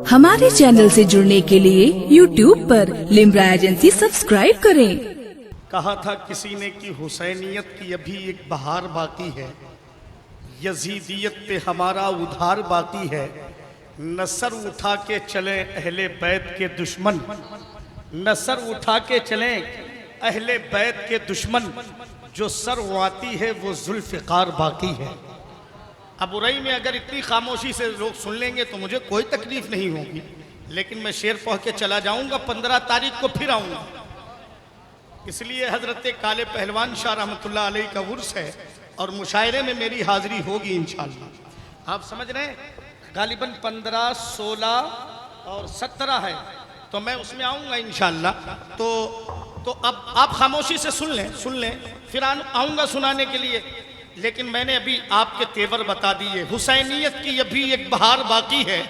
हमारे चैनल से जुड़ने के लिए YouTube पर लिम्रा एजेंसी सब्सक्राइब करें। कहा था किसी ने कि हुसैनियत की अभी एक बहार बाकी है, यजीदियत पे हमारा उधार बाकी है। न सर उठा के चले अहले बैत के दुश्मन, न सर उठा के चले अहले बैत के दुश्मन, जो सर उड़ाती है वो जुल्फ़िकार बाकी है। अब उरई में अगर इतनी खामोशी से लोग सुन लेंगे तो मुझे कोई तकलीफ नहीं होगी, लेकिन मैं शेर पढ़ के चला जाऊंगा। 15 तारीख को फिर आऊंगा, इसलिए हजरत काले पहलवान शाह रहमतुल्लाह अलैह का उर्स है और मुशायरे में मेरी हाजिरी होगी इंशाअल्लाह। आप समझ रहे हैं, गालिबन 15, 16 और 17 है, तो मैं उसमें आऊँगा इंशाअल्लाह। तो अब आप खामोशी से सुन लें, फिर आऊँगा सुनाने के लिए। लेकिन मैंने अभी आपके तेवर बता दिए। हुसैनियत की अभी एक बहार बाकी है,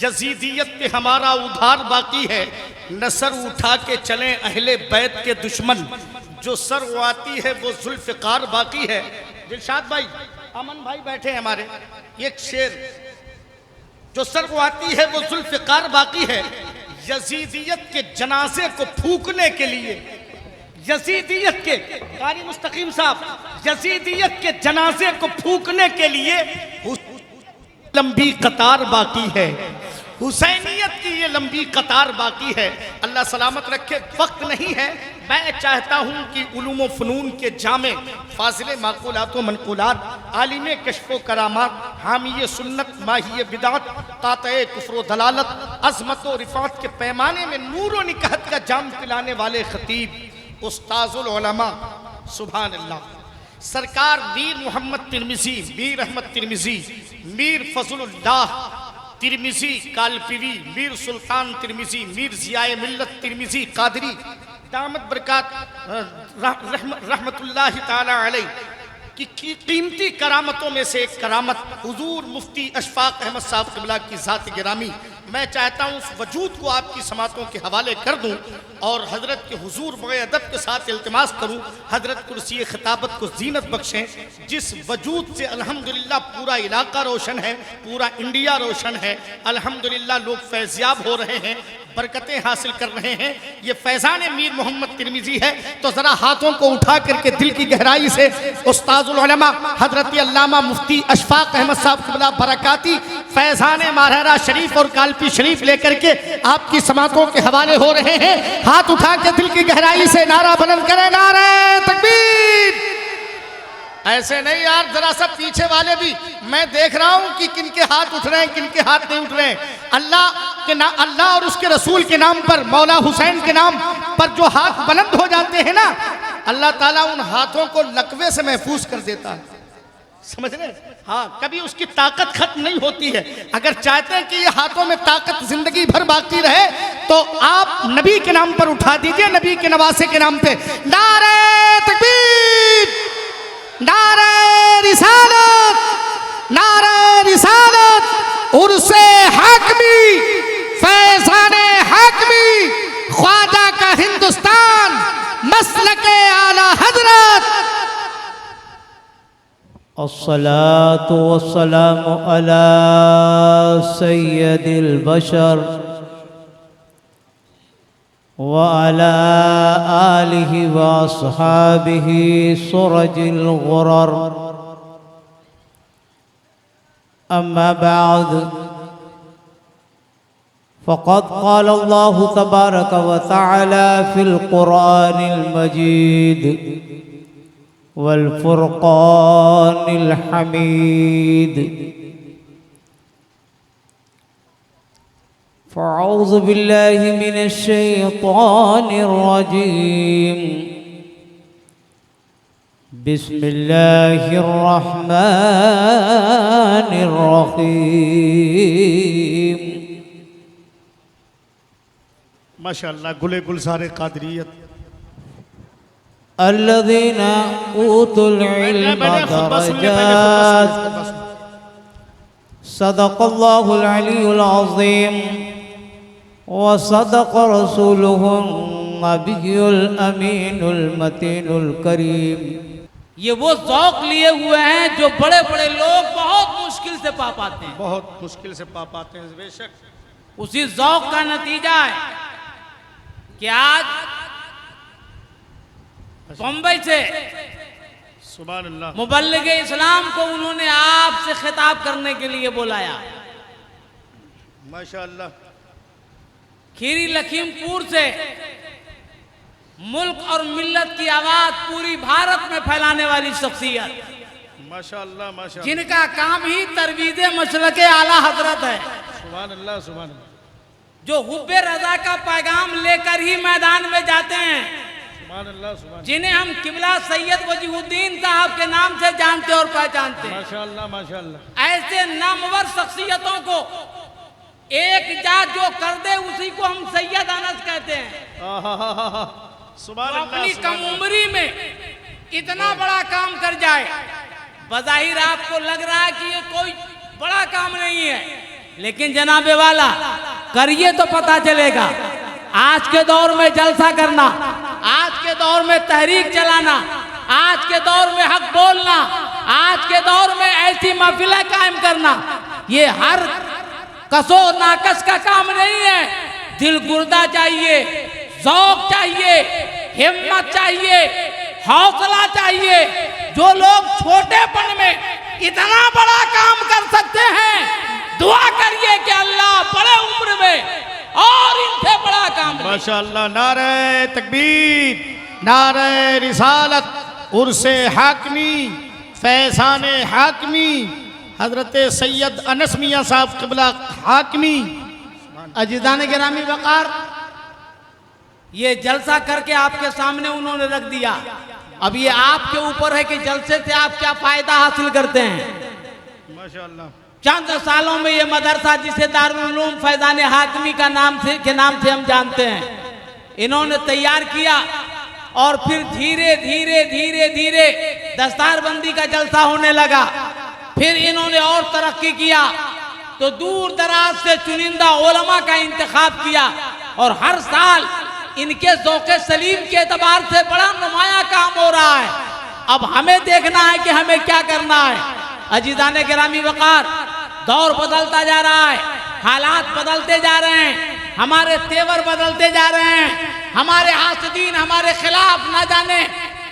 यजीदियत पे हमारा उधार बाकी है। न सर उठा के चलें अहले बैत के दुश्मन, जो सर उड़ाती है वो जुल्फ़िकार बाकी है। दिलशाद भाई, अमन भाई बैठे हैं हमारे, एक शेर, जो सर उड़ाती है वो जुल्फ़िकार बाकी है। यजीदियत के जनाजे को फूकने के लिए, यजीदियत के कारी मुस्तकीम साहब, यजीदियत के जनाजे को फूकने के लिए लंबी कतार बाकी है। हुसैनियत की ये लंबी कतार बाकी है। अल्लाह सलामत रखे, वक्त नहीं है। मैं चाहता हूँ कि उलूम व फ़नून के जामे, फाजिले माक़ूलात व मनक़ूलात, आलिम कश्फ़ व करामात, हामी सुन्नत माही बिदात, क़ातए कुफ़्र व दलालत, अज़मत व रिफ़ात के पैमाने में नूर व निकहत का जाम पिलाने वाले ख़तीब उस्ताज़ुल उलमा सुभान अल्लाह सरकार मीर मोहम्मद तिरमिज़ी, मीर अहमद तिरमिज़ी, मीर फज़लुल्लाह तिरमिज़ी कालपीवी, मीर सुल्तान तिरमिज़ी, मीर ज़ियाए मिल्लत तिरमिज़ी कादरी दामत बरकात रहमतुल्लाहि ताला अलैह की कीमती करामतों में से एक करामत हुजूर मुफ्ती अशफाक अहमद साहब क़िबला की ज़ात गिरामी। मैं चाहता हूँ उस वजूद को आपकी समातों के हवाले कर दूँ और हज़रत के हुजूर बड़े अदब के साथ इल्तिमास करूँ, हज़रत कुर्सी खिताबत को जीनत बख्शें, जिस वजूद से अल्हम्दुलिल्लाह पूरा इलाका रोशन है, पूरा इंडिया रोशन है। अल्हम्दुलिल्लाह लोग फैज़याब हो रहे हैं, बरकतें हासिल कर रहे हैं। ये फैज़ान मीर मोहम्मद तिरमिज़ी है। तो ज़रा हाथों को उठा करके दिल की गहराई से उस्ताज़ुल उलमा हज़रत अल्लामा मुफ्ती अशफाक अहमद साहब क़िबला बरकाती फैज़ान मारहरा शरीफ और कालपी शरीफ लेकर के आपकी समातों के हवाले हो रहे हैं। हाथ उठा के दिल की गहराई से नारा बुलंद करें, नारे तकबीर। ऐसे नहीं यार, जरा सा पीछे वाले भी, मैं देख रहा हूं कि किनके हाथ उठ रहे हैं, किनके हाथ नहीं उठ रहे हैं। अल्लाह और उसके रसूल के नाम पर, मौला हुसैन के नाम पर जो हाथ बुलंद हो जाते हैं ना, अल्लाह ताला उन हाथों को लकवे से महफूज कर देता है। समझ रहे? हाँ, कभी उसकी ताकत खत्म नहीं होती है। अगर चाहते हैं कि ये हाथों में ताकत जिंदगी भर बाकी रहे तो आप नबी के नाम पर उठा दीजिए, नबी के नवासे के नाम पे नारे तकबीर, नारे रिसालत, नारे रिसालत, उर्से हाकमी, फैज़ाने हाकमी, ख्वाजा का हिंदुस्तान, मसलके आला हजरत। अस्सलातु वस्सलामु अला सय्यदिल बशर व अला आलिहि व अस्हाबिहि सुरजिल गुरर। अम्मा बाद, फ़क़द क़ाल अल्लाहु तबारक व तआला फ़िल क़ुरआनिल मजीद वल फ़ुरक़ानिल हमीद। फ़अऊज़ु बिल्लाहि मिनश शैतानिर रजीम। बिस्मिल्लाहिर रहमानिर रहीम। माशाअल्लाह, गुले गुलज़ारे क़ादरियत। अल्लज़ीना ऊतुल इल्म दरजात। सदक़ल्लाहुल अलीयुल अज़ीम व सदक़ रसूलुहुन नबियुल अमीनुल मतीनुल करीम। ये वो ज़ौक़ लिए हुए हैं जो बड़े बड़े लोग बहुत मुश्किल से पा पाते हैं, बहुत मुश्किल से पा पाते हैं। बेशक उसी ज़ौक़ का नतीजा है कि आज बम्बई से सुभान अल्लाह मुबल्लिग इस्लाम को उन्होंने आपसे खिताब करने के लिए बुलाया। माशाअल्लाह। खीरी लखीमपुर से मुल्क और मिल्लत की आवाज पूरी भारत में फैलाने वाली शख्सियत, माशाअल्लाह माशाअल्लाह, जिनका काम ही तरवीज़े मसलके आला हजरत है, सुभान अल्लाह सुभान अल्लाह, जो हुब्बे रजा का पैगाम लेकर ही मैदान में जाते हैं, सुभान अल्लाह सुभान, जिन्हें हम किबला सैयद वजीहुद्दीन साहब के नाम से जानते और पहचानते हैं। माशाअल्लाह माशाअल्लाह। ऐसे नामवर शख्सियतों को एक जात जो कर दे उसी को हम सैयद अनस कहते हैं। सुभान तो अल्लाह अपनी सुभान कम उम्री में इतना बड़ा काम कर जाए, बज़ाहिर आपको लग रहा है कि ये कोई बड़ा काम नहीं है, लेकिन जनाबे वाला करिए तो पता चलेगा। आज के दौर में जलसा करना, आज के दौर में तहरीक चलाना, आज के दौर में हक बोलना, आज के दौर में ऐसी महफिलें कायम करना, ये हर कसो नाकस का काम नहीं है। दिल गुर्दा चाहिए, ज़ौक़ चाहिए, हिम्मत चाहिए, हौसला चाहिए। जो लोग छोटेपन में इतना बड़ा काम कर सकते हैं, दुआ करिए कि अल्लाह बड़े उम्र में और इनसे बड़ा काम दे। माशाअल्लाह। नारे तकबीर, नारे रिसालत, उर्से हाकमी, फैज़ाने हाकमी, हजरत सैयद अनस मियाँ साहब क़िबला हाकमी। अजीज़ान गिरामी वक़ार, ये जलसा करके आपके सामने उन्होंने रख दिया। अब ये आपके ऊपर है कि जलसे से आप क्या फायदा हासिल करते हैं। माशाअल्लाह। चंद सालों में ये मदरसा, जिसे दारुल उलूम फैज़ान हाकमी का नाम से हम जानते हैं, इन्होंने तैयार किया और फिर धीरे धीरे धीरे धीरे दस्तारबंदी का जलसा होने लगा। फिर इन्होंने और तरक्की किया तो दूर दराज से चुनिंदा उलमा का इंतखाब किया और हर साल इनके ज़ौक़े सलीम के एतबार से बड़ा नुमाया काम हो रहा है। अब हमें देखना है कि हमें क्या करना है। अजीज़ान गिरामी वक़ार, दौर बदलता जा रहा है, हालात बदलते जा रहे हैं, हमारे तेवर बदलते जा रहे हैं, हमारे हासिदीन हमारे खिलाफ न जाने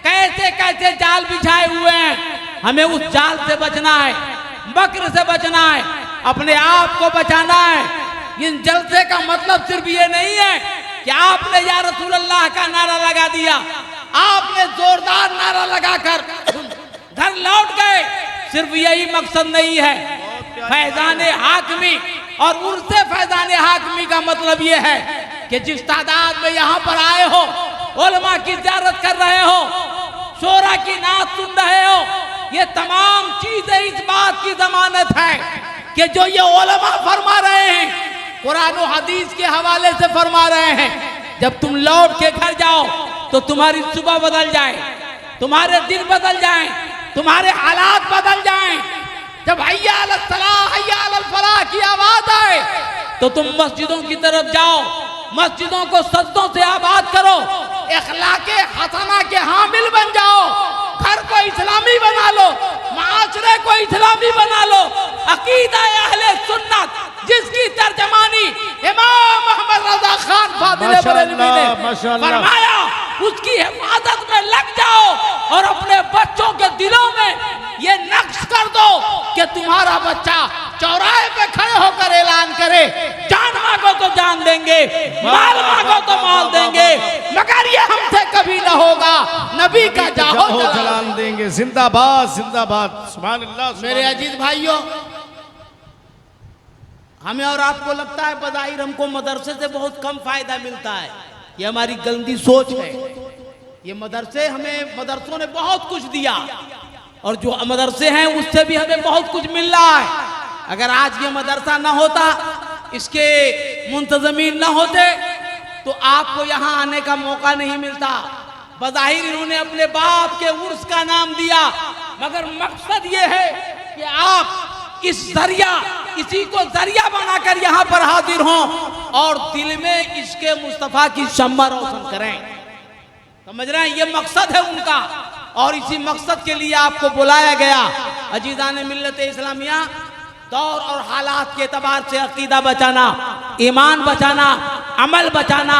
कैसे कैसे जाल बिछाए हुए हैं। हमें उस जाल से बचना है, मक्र से बचना है, अपने आप को बचाना है। इन जलसे का मतलब सिर्फ ये नहीं है कि आपने या रसूल अल्लाह का नारा लगा दिया, आपने जोरदार नारा लगाकर घर लौट गए, सिर्फ यही मकसद नहीं है। फैज़ान हाकमी और उर्से फैज़ान हाकमी का मतलब ये है कि जिस तादाद में यहाँ पर आए हो, उलमा की ज़ियारत कर रहे हो, शोरा की नात सुन रहे हो, ये तमाम चीजें इस बात की जमानत है कि जो ये उलमा फरमा रहे हैं, कुरान और हदीस के हवाले से फरमा रहे हैं, जब तुम लौट के घर जाओ तो तुम्हारी सुबह बदल जाए, तुम्हारे दिन बदल जाएं, तुम्हारे हालात बदल जाएं। जब हय्या अलल सलाह हय्या अलल फलाह की आवाज आए तो तुम मस्जिदों की तरफ जाओ, मस्जिदों को सज्जों से आबाद करो, इखलाके हसना के हामिल बन जाओ, घर को इस्लामी बना लो, माशरे को इस्लामी बना लो। अकीदा अहले सुन्नत जिसकी तर्जमानी इमाम मोहम्मद रज़ा खान फादिल बरेलवी ने फरमाया, उसकी हिफाजत में लग जाओ और अपने बच्चों के दिलों में ये नक्श कर दो कि तुम्हारा बच्चा चौराहे पे खड़े होकर ऐलान करे, जान मांगो तो जान देंगे, माल मांगो तो माल देंगे, मगर ये हमसे कभी न होगा, नबी का जाहो जलाल देंगे। जिंदाबाद जिंदाबाद, सुभान अल्लाह। मेरे अजीज भाइयों, हमें और आपको लगता है बज़ाहिर हमको मदरसे से बहुत कम फायदा मिलता है, ये हमारी गंदी सोच है। ये मदरसे हमें, मदरसों ने बहुत कुछ दिया और जो मदरसे हैं उससे भी हमें बहुत कुछ मिल रहा है। अगर आज ये मदरसा ना होता, इसके मुंतज़मीन ना होते तो आपको यहाँ आने का मौका नहीं मिलता। बज़ाहिर इन्होंने अपने बाप के उर्स का नाम दिया, मगर मकसद ये है कि आप इस जरिया, इसी को जरिया बनाकर यहाँ पर हाजिर हों और दिल में इसके मुस्तफ़ा की शम्मा रोशन करें। समझ रहे हैं, ये मकसद है उनका। और इसी मकसद के लिए आपको बुलाया गया। अजीज़ान मिल्लत इस्लामिया, दौर और हालात के एतबार से अकीदा बचाना, ईमान बचाना, अमल बचाना,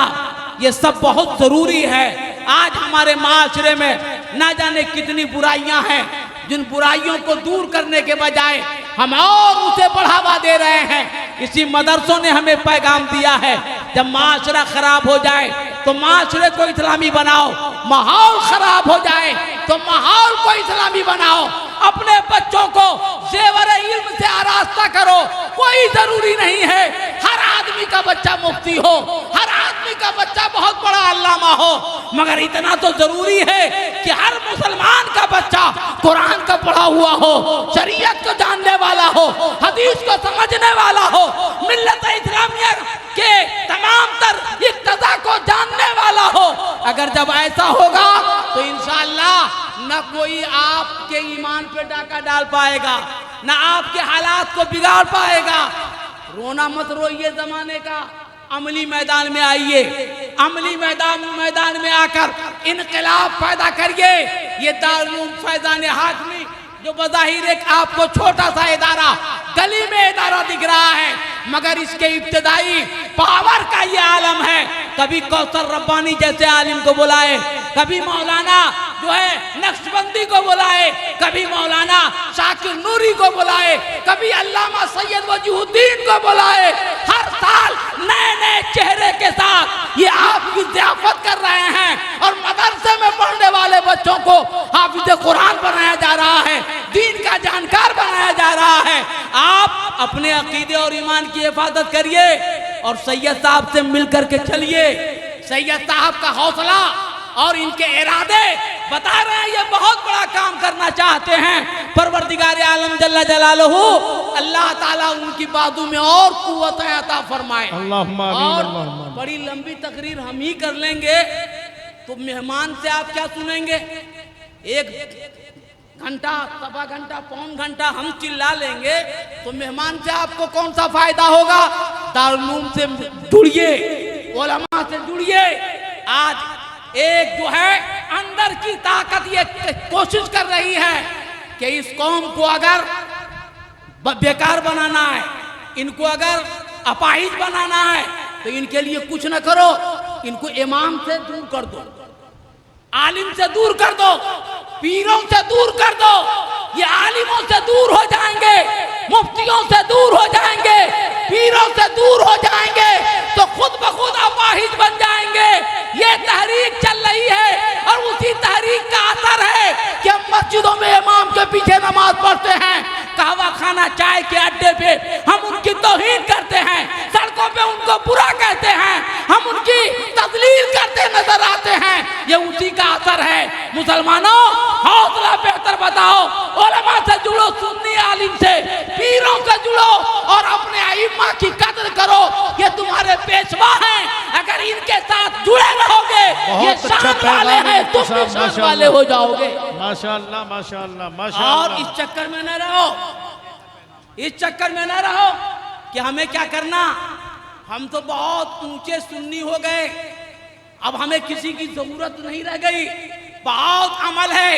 ये सब बहुत ज़रूरी है। आज हमारे माशरे में ना जाने कितनी बुराइयां हैं, जिन बुराइयों को दूर करने के बजाय हम और उसे बढ़ावा दे रहे हैं। इसी मदरसों ने हमें पैगाम दिया है, जब माशरा खराब हो जाए तो माशरे को इस्लामी बनाओ, माहौल खराब हो जाए तो माहौल को इस्लामी बनाओ। अपने बच्चों को ज़ेवर इल्म से आरास्ता करो। कोई जरूरी नहीं है हर आदमी का बच्चा मुफ्ती हो, हर आदमी का बच्चा बहुत बड़ा अल्लामा हो, मगर इतना तो जरूरी है कि हर मुसलमान का बच्चा कुरान का पढ़ा हुआ हो, शरीयत को जानने वाला हो, हदीस को समझने वाला हो, मिल्लत इस्लामिया के तमाम तर इक्तदा को जानने वाला हो। अगर जब ऐसा होगा तो इंशाअल्लाह न कोई आपके ईमान पे डाका डाल पाएगा, न आपके हालात को बिगाड़ पाएगा। रोना मत रोइए जमाने का, अमली मैदान में आइए, अमली मैदान में आकर इनकलाब पैदा करिए। ये दारुल फैजान हाकमी जो बज़ाहिर एक आपको छोटा सा इदारा, गली में इदारा दिख रहा है, मगर इसके इब्तिदाई पावर का ये आलम है। कभी कौसर रब्बानी जैसे आलिम को बुलाए, कभी मौलाना जो है नक्शबंदी को बुलाए, कभी मौलाना शाकिर नूरी को बुलाए, कभी अल्लामा सैयद वजीहुद्दीन को बुलाए। हर साल नए नए चेहरे के साथ ये आपकी ज़ियाफत कर रहे हैं और मदरसे में पढ़ने वाले बच्चों को हाफिज़ कुरान बनाया जा रहा है, दीन का जानकार बनाया जा रहा है। आप अपने अकीदे और ईमान की हिफाजत करिए और सैयद साहब से मिलकर के चलिए। सैयद साहब का हौसला और इनके इरादे बता रहे हैं, ये बहुत बड़ा काम करना चाहते हैं। परवरदिगार आलम जल्ला जलालहू अल्लाह ताला उनकी बाजू में और कुव्वत अता फरमाए। और बड़ी लंबी तकरीर हम ही कर लेंगे तो मेहमान से आप क्या सुनेंगे? एक घंटा, सवा घंटा, पौन घंटा हम चिल्ला लेंगे तो मेहमान से आपको कौन सा फायदा होगा? दारुल उलूम से जुड़िए, उलमा से जुड़िए। आज एक जो है अंदर की ताकत ये कोशिश कर रही है कि इस कौम को अगर बेकार बनाना है, इनको अगर अपाहिज बनाना है तो इनके लिए कुछ न करो, इनको इमाम से दूर कर दो, आलिम से दूर कर दो, पीरों से दूर कर दो। ये आलिमों से दूर हो जाएंगे, मुफ्तियों से दूर हो जाएंगे, पीरों से दूर हो जाएंगे तो खुद ब खुद अपाहिज बन जाएंगे। ये तहरीक चल रही है और उसी तहरीक का असर है कि हम मस्जिदों में इमाम के पीछे नमाज पढ़ते हैं, कहवा खाना चाय के अड्डे पे हम उनकी तौहीन करते हैं, सड़कों पे उनको बुरा कहते हैं, हम उनकी तजलील करते नजर आते हैं। ये उसी का असर है। मुसलमानों, हौसला बेहतर बताओ, उलमा से जुड़ो, सुन्नी आलिम से, पीरों से जुड़ो और अपने अइम्मा की कदर करो। ये तुम्हारे पेशवा हैं, अगर इनके साथ जुड़े रहोगे ये शान वाले हैं, तुम भी शान वाले हो जाओगे। माशाअल्लाह, माशाअल्लाह, माशाअल्लाह। और इस चक्कर में न रहो, इस चक्कर में न रहो कि हमें क्या करना, हम तो बहुत ऊंचे सुन्नी हो गए, अब हमें किसी की जरूरत नहीं रह गई। बहुत अमल है।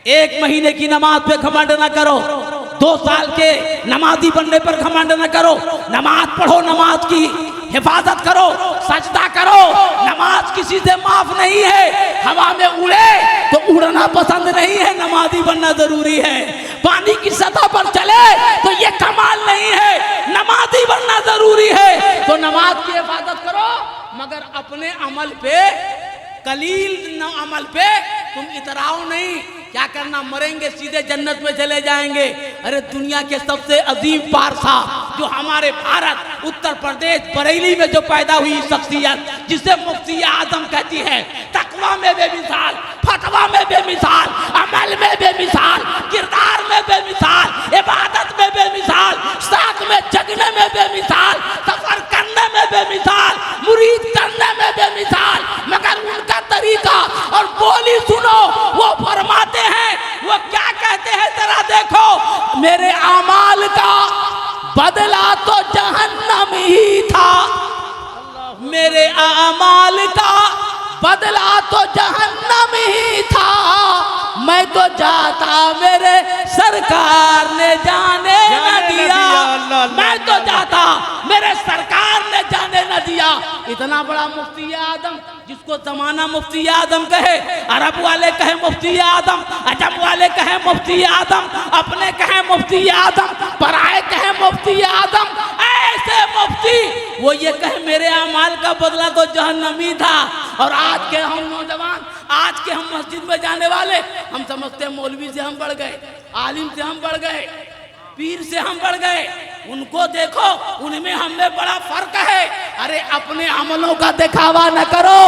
एक महीने की नमाज पे घमंड न करो, 2 साल के नमाजी बनने पर घमंड न करो। नमाज पढ़ो, नमाज की हिफाजत करो, सजदा करो। नमाज किसी से माफ नहीं है। हवा में उड़े तो उड़ना पसंद नहीं है, नमाजी बनना जरूरी है। पानी की सतह पर चले तो ये कमाल नहीं है, नमाजी बनना जरूरी है। तो नमाज की हिफाजत करो, मगर अपने अमल पे, कलील अमल पे तुम इतराओ नहीं। क्या करना, मरेंगे सीधे जन्नत में चले जाएंगे। अरे दुनिया के सबसे अजीम पारसा जो हमारे भारत उत्तर प्रदेश बरेली में जो पैदा हुई शख्सियत, जिसे मुफ्ती आजम कहती है, तकवा में बेमिसाल, फतवा में बेमिसाल, अमल में बेमिसाल, किरदार में बेमिसाल, इबादत में बेमिसाल, साथ में जगने में बेमिसाल, सफर करने में बेमिसाल, मुरीद करने में बेमिसाल। मगर उनका तरीका और बोली सुनो, वो फरमाते हैं, वो क्या कहते हैं जरा देखो, मेरे आमाल का बदला तो जहन्नम ही था, मेरे आमाल का बदला तो जहन्नम ही था। मैं तो जाता मेरे सरकार ने जाने न दिया, मैं तो जाता मेरे सरकार ने जाने न दिया। इतना बड़ा मुफ्ती आदम, जिसको जमाना मुफ्ती आदम कहे, अरब वाले कहे मुफ्ती आदम, अजम वाले कहे मुफ्ती आदम, अपने कहे मुफ्ती आदम, पराए कहे मुफ्ती आदम, ऐसे मुफ्ती वो ये कहे मेरे अमाल का बदला तो जहन्नमी था। और आज के हम नौजवान, आज के हम मस्जिद में जाने वाले, हम समझते हैं मौलवी से हम बढ़ गए, आलिम से हम बढ़ गए, पीर से हम बढ़ गए। उनको देखो, उनमें हमें बड़ा फर्क है। अरे अपने अमलों का दिखावा न करो,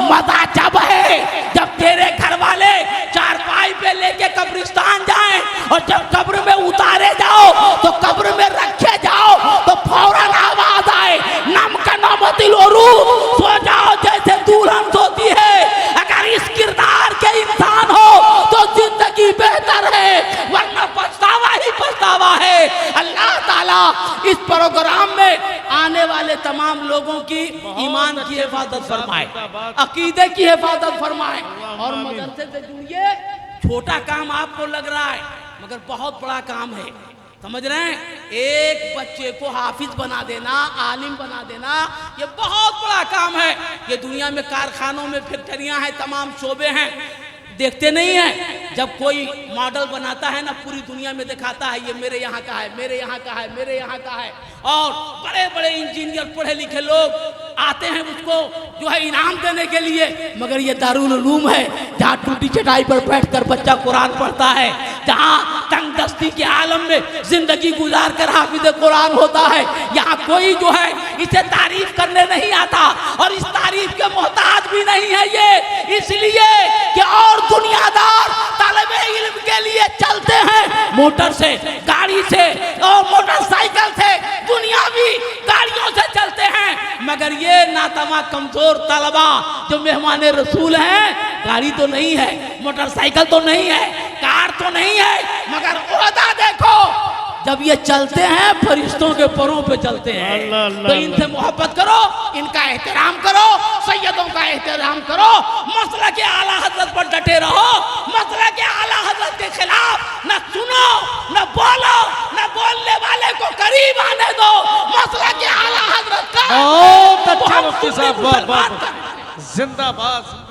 मजा जब है जब तेरे घर वाले चारपाई पे लेके कब्रिस्तान जाएं, और जब कब्र में उतारे जाओ तो कब्र में रखे जाओ तो फौरन आवाज आए नम का नमतिल ओरू, सो जाओ जैसे दुल्हन सोती है। अगर इस किरदार के इंसान हो तो जिंदगी बेहतर है, वरना पछतावा ही पछतावा है। अल्लाह ताला इस प्रोग्राम में आने वाले तमाम लोगों की ईमान की हिफाजत फरमाए, अकीदे की हिफाजत फरमाए। और मदरसे से जुड़िए, छोटा काम आपको लग रहा है मगर बहुत बड़ा काम है, समझ रहे हैं? एक बच्चे को हाफिज बना देना, आलिम बना देना, ये बहुत बड़ा काम है। ये दुनिया में कारखानों में फैक्ट्रियां हैं, तमाम शोबे हैं, देखते नहीं है। जब कोई मॉडल बनाता है ना, पूरी दुनिया में दिखाता है ये मेरे यहाँ का है, मेरे यहाँ का है, मेरे यहाँ का है। और बड़े बड़े इंजीनियर, पढ़े लिखे लोग आते हैं उसको जो है इनाम देने के लिए, मगर ये दारुल उलूम है जहाँ टूटी चटाई पर बैठकर बच्चा कुरान पढ़ता है, जहाँ तंगदस्ती के आलम में जिंदगी गुजार कर हाफिज कुरान होता है। यहाँ कोई जो है इसे तारीफ करने नहीं आता, और इस तारीफ के मोहताज भी नहीं है ये, इसलिए कि और दुनियादार तालिबे इल्म के लिए चलते हैं मोटर से, गाड़ी से और मोटरसाइकिल से, दुनियावी गाड़ियों से चलते हैं। मगर ये नातमा कमजोर तलबा जो मेहमान रसूल हैं, गाड़ी तो नहीं है, मोटरसाइकिल तो नहीं है, कार तो नहीं है, मगर ओहदा देखो, जब ये चलते हैं फरिश्तों के परों पे चलते हैं। तो इनसे मोहब्बत करो, इनका एहतराम करो, सैयदों का एहतराम करो, मसला के आला हजरत पर डटे रहो, मसला के आला हजरत के खिलाफ न सुनो, न बोलो, न बोलने वाले को करीब आने दो। मसला के आला हजरत का बहुत अच्छा मुफ्ती साहब, जिंदाबाद।